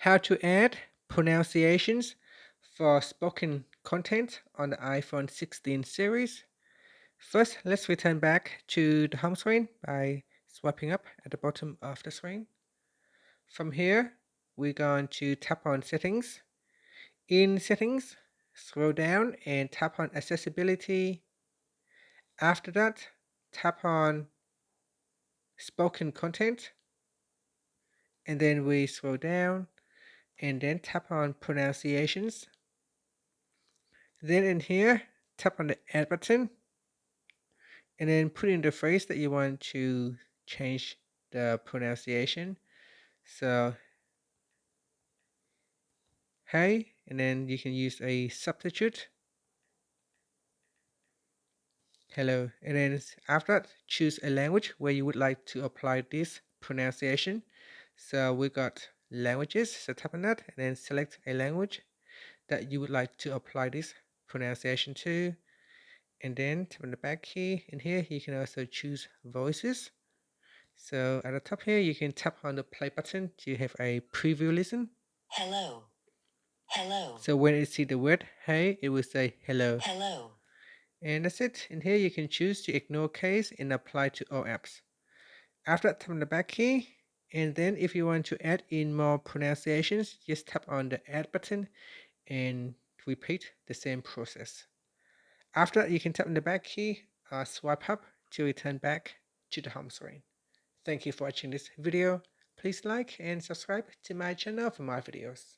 How to add pronunciations for spoken content on the iPhone 16 series. First, let's return back to the home screen by swiping up at the bottom of the screen. From here, we're going to tap on Settings. In Settings, scroll down and tap on Accessibility. After that, tap on Spoken Content, and then we scroll down and then tap on Pronunciations. Then in here, tap on the Add button, and then put in the phrase that you want to change the pronunciation. So, hey, and then you can use a substitute, hello, and then after that, choose a language where you would like to apply this pronunciation. So we got languages, so tap on that, and then select a language that you would like to apply this pronunciation to, and then tap on the back key. In here, you can also choose voices. So at the top here, you can tap on the play button to have a preview listen. Hello. Hello. So when it see the word hey, it will say hello. Hello. And that's it. In here, you can choose to ignore case and apply to all apps. After that, tap on the back key. And then if you want to add in more pronunciations, just tap on the add button and repeat the same process. After that, you can tap on the back key, swipe up to return back to the home screen. Thank you for watching this video. Please like and subscribe to my channel for more videos.